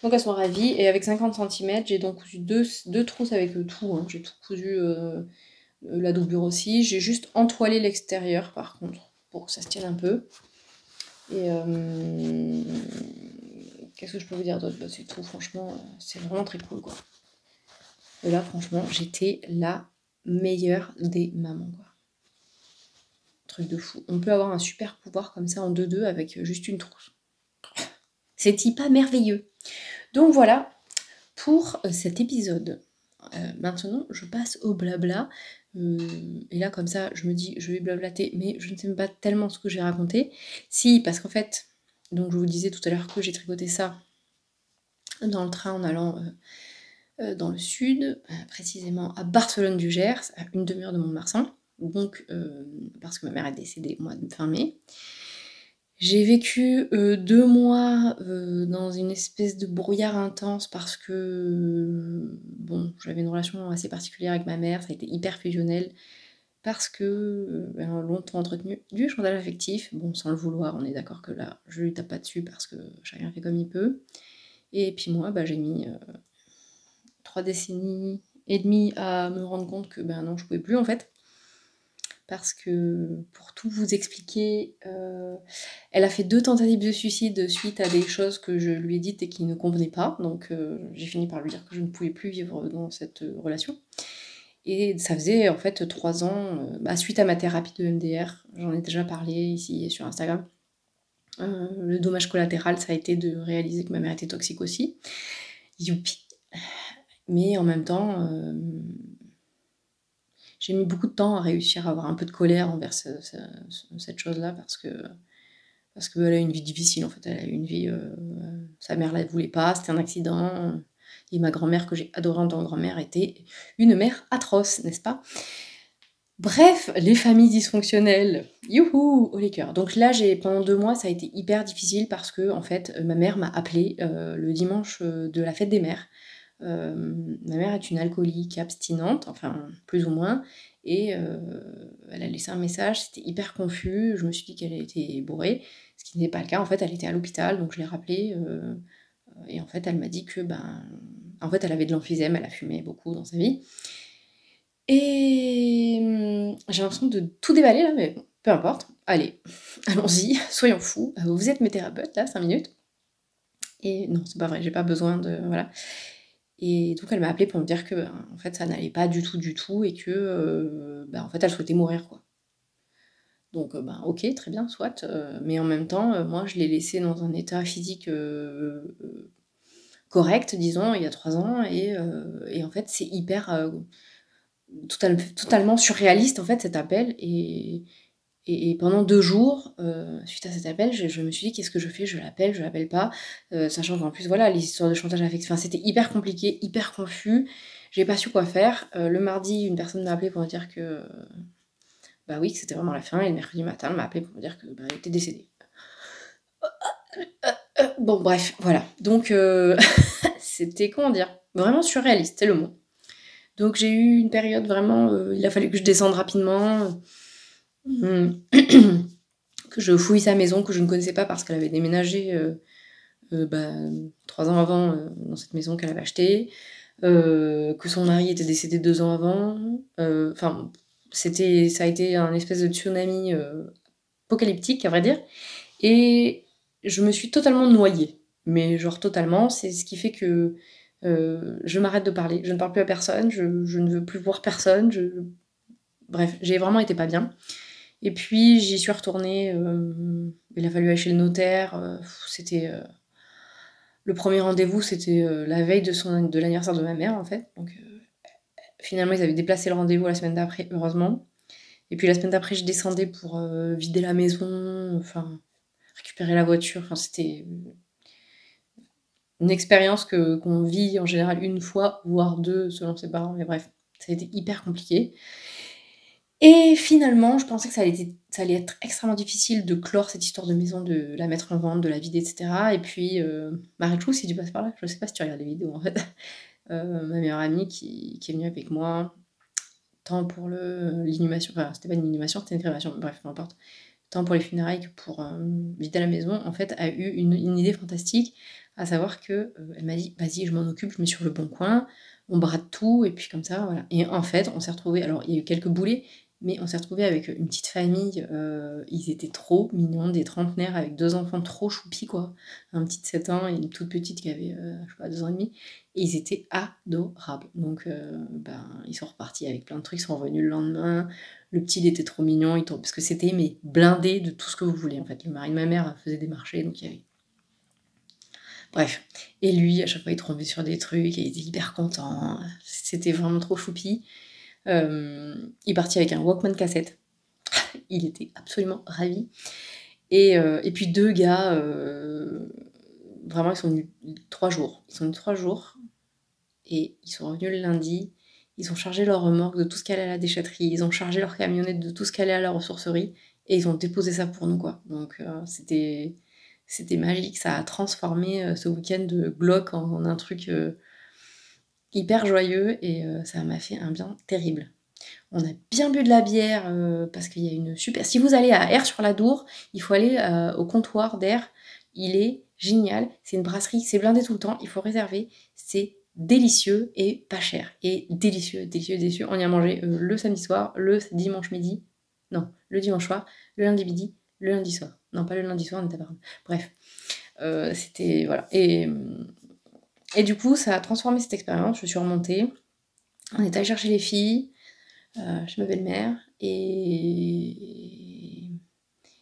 Donc elles sont ravies. Et avec 50 cm, j'ai donc cousu deux trousses avec tout. Hein. J'ai tout cousu, la doublure aussi. J'ai juste entoilé l'extérieur par contre, pour que ça se tienne un peu. Et qu'est-ce que je peux vous dire d'autre? Bah, c'est tout, franchement, c'est vraiment très cool, quoi. Et là, franchement, j'étais la meilleure des mamans, quoi. Truc de fou. On peut avoir un super pouvoir comme ça en 2-2 avec juste une trousse. C'est-il pas merveilleux? Donc voilà pour cet épisode. Maintenant, je passe au blabla. Et là, comme ça, je me dis, je vais blablater, mais je ne sais même pas tellement ce que j'ai raconté. Si, parce qu'en fait, donc je vous disais tout à l'heure que j'ai tricoté ça dans le train en allant dans le sud, précisément à Barcelone du Gers, à une demi-heure de Mont-de-Marsan. Donc, parce que ma mère est décédée au mois de fin mai. J'ai vécu 2 mois dans une espèce de brouillard intense parce que, bon, j'avais une relation assez particulière avec ma mère, ça a été hyper fusionnel, parce que, longtemps entretenu du chantage affectif, bon, sans le vouloir, on est d'accord que là, je lui tape pas dessus parce que chacun fait comme il peut. Et puis moi, bah, j'ai mis 3 décennies et demie à me rendre compte que, ben non, je pouvais plus en fait. Parce que, pour tout vous expliquer, elle a fait 2 tentatives de suicide suite à des choses que je lui ai dites et qui ne convenaient pas. Donc j'ai fini par lui dire que je ne pouvais plus vivre dans cette relation. Et ça faisait en fait 3 ans, suite à ma thérapie de MDR, j'en ai déjà parlé ici et sur Instagram. Le dommage collatéral, ça a été de réaliser que ma mère était toxique aussi. Youpi! Mais en même temps, j'ai mis beaucoup de temps à réussir à avoir un peu de colère envers cette chose-là parce qu'elle a une vie difficile en fait. Elle a eu une vie, sa mère la voulait pas, c'était un accident. Et ma grand-mère, que j'ai adorée en tant que grand-mère, était une mère atroce, n'est-ce pas? Bref, les familles dysfonctionnelles, youhou, haut les cœurs. Donc là, pendant 2 mois, ça a été hyper difficile parce que en fait, ma mère m'a appelée le dimanche de la fête des mères. Ma mère est une alcoolique abstinente, enfin plus ou moins, et elle a laissé un message, c'était hyper confus, je me suis dit qu'elle était bourrée, ce qui n'est pas le cas, en fait elle était à l'hôpital, donc je l'ai rappelée, et en fait elle m'a dit que, en fait elle avait de l'emphysème, elle a fumé beaucoup dans sa vie, et j'ai l'impression de tout déballer là, mais bon, peu importe, allez, allons-y, soyons fous, vous êtes mes thérapeutes là, 5 minutes, et non, c'est pas vrai, j'ai pas besoin de... voilà. Et donc elle m'a appelée pour me dire que, en fait, ça n'allait pas du tout et que, en fait, elle souhaitait mourir, quoi. Donc ben, OK, très bien, soit, mais en même temps, moi je l'ai laissé dans un état physique, correct, disons, il y a 3 ans et en fait, c'est hyper, totalement surréaliste, en fait, cet appel et pendant 2 jours, suite à cet appel, je me suis dit: «Qu'est-ce que je fais? Je l'appelle, je l'appelle pas?» Sachant qu'en plus, voilà, les histoires de chantage affectif, enfin, c'était hyper compliqué, hyper confus. J'ai pas su quoi faire. Le mardi, une personne m'a appelé pour me dire que, bah, oui, que c'était vraiment la fin et le mercredi matin, elle m'a appelé pour me dire que, bah, elle était décédée. Bon bref, voilà. Donc c'était, comment dire? Vraiment surréaliste, c'est le mot. Donc j'ai eu une période vraiment, il a fallu que je descende rapidement, mmh, que je fouille sa maison que je ne connaissais pas parce qu'elle avait déménagé, bah, 3 ans avant, dans cette maison qu'elle avait achetée, que son mari était décédé 2 ans avant, enfin, ça a été un espèce de tsunami, apocalyptique à vrai dire et je me suis totalement noyée. Mais genre totalement, c'est ce qui fait que, je m'arrête de parler. Je ne parle plus à personne, je ne veux plus voir personne, bref, j'ai vraiment été pas bien et puis j'y suis retournée, il a fallu aller chez le notaire, c'était, le premier rendez-vous, c'était, la veille de l'anniversaire de ma mère, en fait, donc finalement, ils avaient déplacé le rendez-vous la semaine d'après, heureusement et puis la semaine d'après, je descendais pour, vider la maison, enfin, récupérer la voiture, enfin, c'était une expérience qu'on vit en général une fois, voire 2 selon ses parents, mais bref, ça a été hyper compliqué et finalement, je pensais que ça allait être extrêmement difficile de clore cette histoire de maison, de la mettre en vente, de la vider et cetera et puis, Marie-Lou, si tu passes par là, je sais pas si tu regardes les vidéos, en fait, ma meilleure amie qui est venue avec moi, tant pour l'inhumation, enfin, c'était pas une inhumation, c'était une crémation, bref, peu importe. Tant pour les funérailles que pour, vider la maison, en fait, a eu une idée fantastique, à savoir que, elle m'a dit: «Vas-y, je m'en occupe, je mets sur Le Bon Coin, on brade tout et puis comme ça, voilà» et en fait, on s'est retrouvés alors il y a eu quelques boulets, mais on s'est retrouvés avec, une petite famille, ils étaient trop mignons, des trentenaires avec 2 enfants trop choupis, quoi. Un petit de 7 ans et une toute petite qui avait, je sais pas 2 ans et demi et ils étaient adorables. Donc, ben, ils sont repartis avec plein de trucs, ils sont revenus le lendemain, le petit, il était trop mignon, parce que c'était mais blindé de tout ce que vous voulez en fait. Le mari de ma mère faisait des marchés, donc il y avait bref. Et lui, à chaque fois, il tombait sur des trucs et il était hyper content. C'était vraiment trop choupi. Il est parti avec un Walkman cassette. Il était absolument ravi. Et puis 2 gars, vraiment, ils sont venus 3 jours. Ils sont venus 3 jours et ils sont revenus le lundi. Ils ont chargé leur remorque de tout ce qui allait à la déchetterie, ils ont chargé leur camionnette de tout ce qui allait à la ressourcerie et ils ont déposé ça pour nous, quoi. Donc c'était magique, ça a transformé, ce week-end de glauque en un truc, hyper joyeux et ça m'a fait un bien terrible. On a bien bu de la bière, parce qu'il y a une super si vous allez à Aire-sur-l'Adour, il faut aller, au comptoir d'Aire. Il est génial, c'est une brasserie, c'est blindé tout le temps, il faut réserver. C'est délicieux et pas cher et délicieux, délicieux, délicieux. On y a mangé, le samedi soir, le dimanche midi, non, le dimanche soir, le lundi midi, le lundi soir. Non, pas le lundi soir, on était à Paris. Bref, c'était voilà et du coup, ça a transformé cette expérience. Je suis remontée, on est allé chercher les filles, chez ma belle-mère et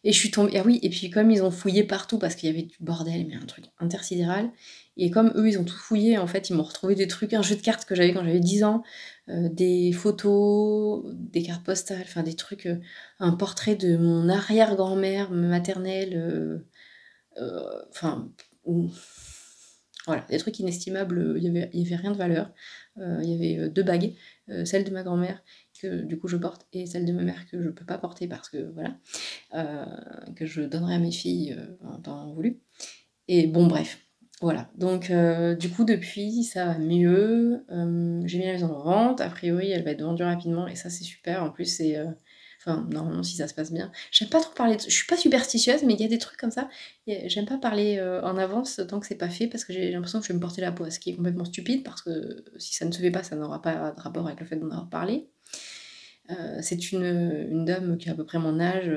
je suis tombée ah oui et puis comme ils ont fouillé partout parce qu'il y avait du bordel, mais un truc intersidéral et comme eux, ils ont tout fouillé, en fait, ils m'ont retrouvé des trucs, un jeu de cartes que j'avais quand j'avais 10 ans, des photos, des cartes postales, enfin des trucs, un portrait de mon arrière-grand-mère maternelle, enfin, ou voilà, des trucs inestimables, il y avait rien de valeur. Il y avait, 2 bagues, celle de ma grand-mère que du coup je porte et celle de ma mère que je peux pas porter parce que voilà, que je donnerai à mes filles, en temps voulu et bon bref, voilà. Donc du coup depuis ça va mieux, j'ai mis la maison en vente, a priori elle va être vendue rapidement et ça c'est super. En plus c'est, enfin normalement si ça se passe bien. J'aime pas trop parler je suis pas superstitieuse mais il y a des trucs comme ça, j'aime pas parler, en avance tant que c'est pas fait parce que j'ai l'impression que je vais me porter la poisse, ce qui est complètement stupide parce que si ça ne se fait pas, ça n'aura pas de rapport avec le fait d'en avoir parlé. C'est une dame qui a à peu près mon âge,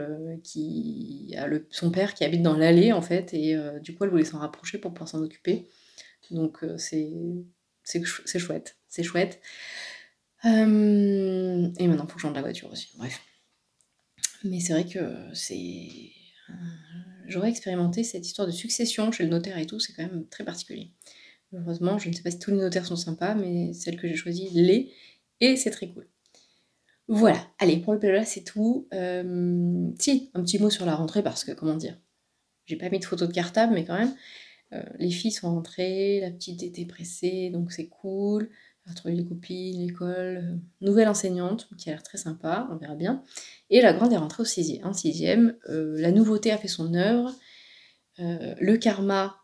qui a son père qui habite dans l'allée en fait et du coup elle voulait s'en rapprocher pour pouvoir s'en occuper. Donc c'est chouette, c'est chouette. Et maintenant il faut que je rende la voiture aussi, bref. Mais c'est vrai que j'aurais expérimenté cette histoire de succession chez le notaire et tout, c'est quand même très particulier. Heureusement, je ne sais pas si tous les notaires sont sympas, mais celle que j'ai choisie l'est, et c'est très cool. Voilà, allez, pour le PLA, c'est tout. Si, un petit mot sur la rentrée, parce que, comment dire, j'ai pas mis de photo de cartable, mais quand même, les filles sont rentrées, la petite était pressée, donc c'est cool. Elle a retrouvé les copines, l'école, nouvelle enseignante, qui a l'air très sympa, on verra bien. Et la grande est rentrée en sixième. La nouveauté a fait son œuvre. Le karma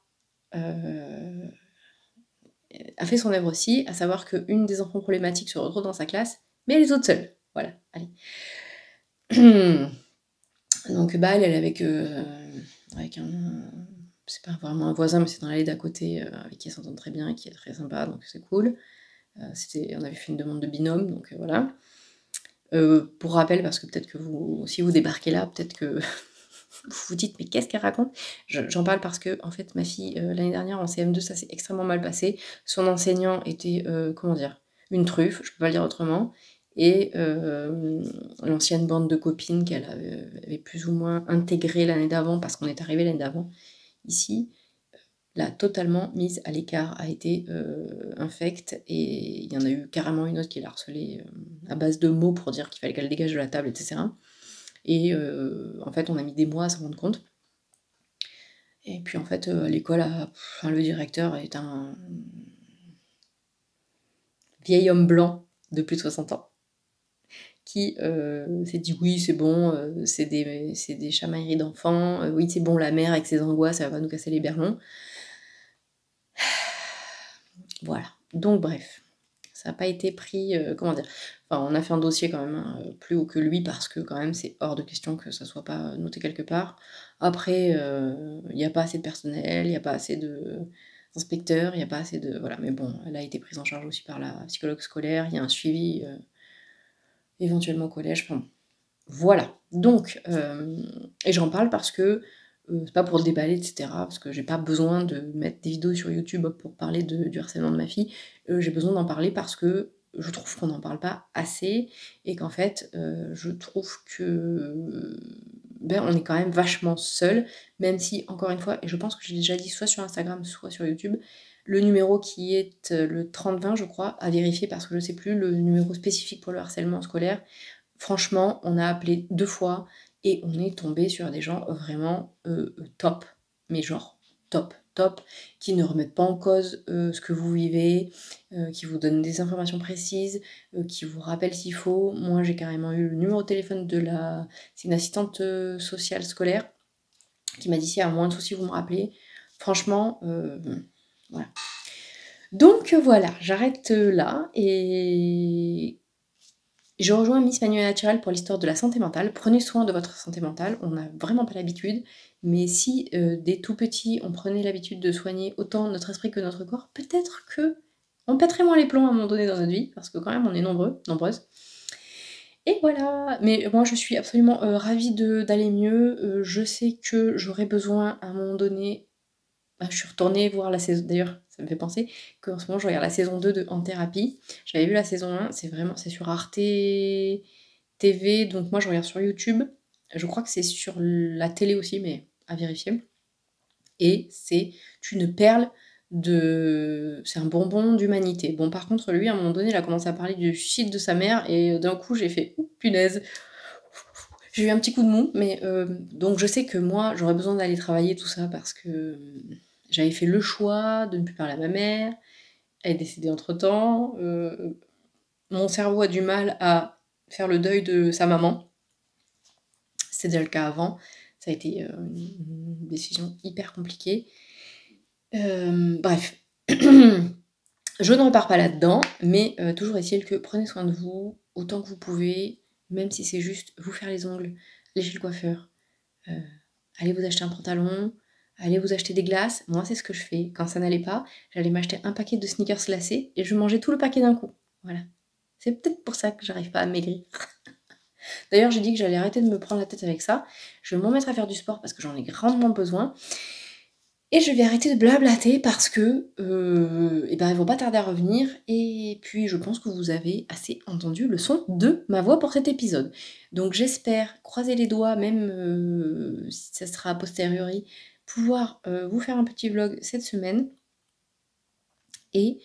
a fait son œuvre aussi, à savoir qu'une des enfants problématiques se retrouve dans sa classe, mais elle est toute seule. Voilà, allez. Donc bah elle est avec un... c'est pas vraiment un voisin, mais c'est dans l'allée d'à côté, avec qui elle s'entend très bien et qui est très sympa, donc c'est cool. On avait fait une demande de binôme, donc voilà. Pour rappel, parce que peut-être que si vous débarquez là, peut-être que vous vous dites, mais qu'est-ce qu'elle raconte? J'en parle parce que, en fait, ma fille, l'année dernière, en CM2, ça s'est extrêmement mal passé. Son enseignant était, comment dire? Une truffe, je peux pas le dire autrement. Et l'ancienne bande de copines qu'elle avait plus ou moins intégrée l'année d'avant, parce qu'on est arrivé l'année d'avant, ici, l'a totalement mise à l'écart, a été infecte, et il y en a eu carrément une autre qui l'a harcelée à base de mots pour dire qu'il fallait qu'elle dégage de la table, etc. Et en fait, on a mis des mois à s'en rendre compte. Et puis en fait, l'école le directeur est un vieil homme blanc de plus de 60 ans qui s'est dit oui, c'est bon, c'est des chamailleries d'enfants, oui, c'est bon, la mère avec ses angoisses, elle va nous casser les berlons. Voilà. Donc bref, ça n'a pas été pris, comment dire? Enfin, on a fait un dossier quand même, hein, plus haut que lui, parce que quand même, c'est hors de question que ça soit pas noté quelque part. Après, il n'y a pas assez de personnel, il n'y a pas assez d'inspecteurs, il n'y a pas assez de... Voilà, mais bon, elle a été prise en charge aussi par la psychologue scolaire, il y a un suivi éventuellement au collège, enfin, voilà. Donc, et j'en parle parce que c'est pas pour le déballer, etc., parce que j'ai pas besoin de mettre des vidéos sur YouTube pour parler du harcèlement de ma fille. J'ai besoin d'en parler parce que je trouve qu'on n'en parle pas assez, et qu'en fait, je trouve que ben, on est quand même vachement seul, même si, encore une fois, et je pense que j'ai déjà dit soit sur Instagram, soit sur YouTube, le numéro qui est le 3020, je crois, à vérifier parce que je sais plus, le numéro spécifique pour le harcèlement scolaire. Franchement, on a appelé 2 fois et on est tombé sur des gens vraiment top, mais genre top, top, qui ne remettent pas en cause ce que vous vivez, qui vous donnent des informations précises, qui vous rappellent s'il faut. Moi, j'ai carrément eu le numéro de téléphone c'est une assistante sociale scolaire qui m'a dit si à moins de soucis, vous me rappelez. Franchement, voilà. Donc voilà, j'arrête là et je rejoins Miss Manuel Natural pour l'histoire de la santé mentale. Prenez soin de votre santé mentale, on n'a vraiment pas l'habitude, mais si dès tout petit on prenait l'habitude de soigner autant notre esprit que notre corps, peut-être que on pèterait moins les plombs à un moment donné dans notre vie, parce que quand même on est nombreuses. Et voilà, mais moi je suis absolument ravie d'aller mieux. Je sais que j'aurais besoin à un moment donné... Je suis retournée voir la saison, d'ailleurs ça me fait penser qu'en ce moment je regarde la saison 2 de En Thérapie. J'avais vu la saison 1, c'est sur Arte TV, donc moi je regarde sur YouTube. Je crois que c'est sur la télé aussi, mais à vérifier. Et c'est une perle c'est un bonbon d'humanité. Bon, par contre, lui, à un moment donné, il a commencé à parler du suicide de sa mère, et d'un coup, j'ai fait ouh, punaise. J'ai eu un petit coup de mou, mais donc je sais que moi, j'aurais besoin d'aller travailler tout ça parce que j'avais fait le choix de ne plus parler à ma mère. Elle est décédée entre-temps. Mon cerveau a du mal à faire le deuil de sa maman. C'était déjà le cas avant. Ça a été une décision hyper compliquée. Bref. Je ne repars pas là-dedans, mais toujours est-il que prenez soin de vous autant que vous pouvez, même si c'est juste vous faire les ongles, aller chez le coiffeur, allez vous acheter un pantalon, allez vous acheter des glaces. Moi, c'est ce que je fais. Quand ça n'allait pas, j'allais m'acheter un paquet de sneakers glacés et je mangeais tout le paquet d'un coup. Voilà. C'est peut-être pour ça que j'arrive pas à maigrir. D'ailleurs, j'ai dit que j'allais arrêter de me prendre la tête avec ça. Je vais m'en mettre à faire du sport parce que j'en ai grandement besoin. Et je vais arrêter de blablater parce que, et ben, ils vont pas tarder à revenir et puis je pense que vous avez assez entendu le son de ma voix pour cet épisode. Donc j'espère, croiser les doigts, même, si ça sera a posteriori, pouvoir, vous faire un petit vlog cette semaine et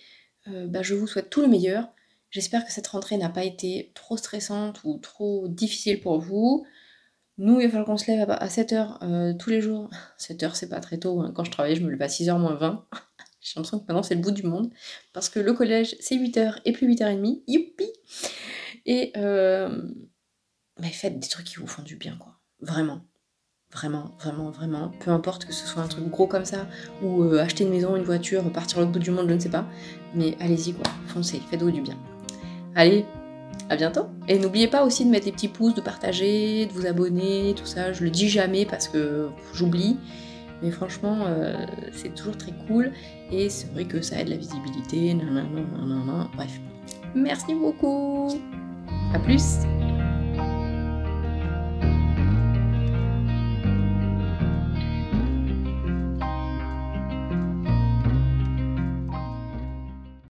bah, je vous souhaite tout le meilleur. J'espère que cette rentrée n'a pas été trop stressante ou trop difficile pour vous. Nous, il va falloir qu'on se lève à 7h tous les jours. 7h, c'est pas très tôt, hein. Quand je travaillais, je me levais à 6h moins 20. J'ai l'impression que maintenant, c'est le bout du monde. Parce que le collège, c'est 8h et puis 8h30. Youpi! Et mais faites des trucs qui vous font du bien, quoi. Vraiment. Vraiment, vraiment, vraiment. Peu importe que ce soit un truc gros comme ça, ou acheter une maison, une voiture, partir à l'autre bout du monde, je ne sais pas. Mais allez-y, quoi. Foncez, faites-vous du bien. Allez, à bientôt. Et n'oubliez pas aussi de mettre des petits pouces, de partager, de vous abonner, tout ça. Je le dis jamais parce que j'oublie. Mais franchement, c'est toujours très cool. Et c'est vrai que ça aide la visibilité. Nanana, nanana. Bref. Merci beaucoup. À plus.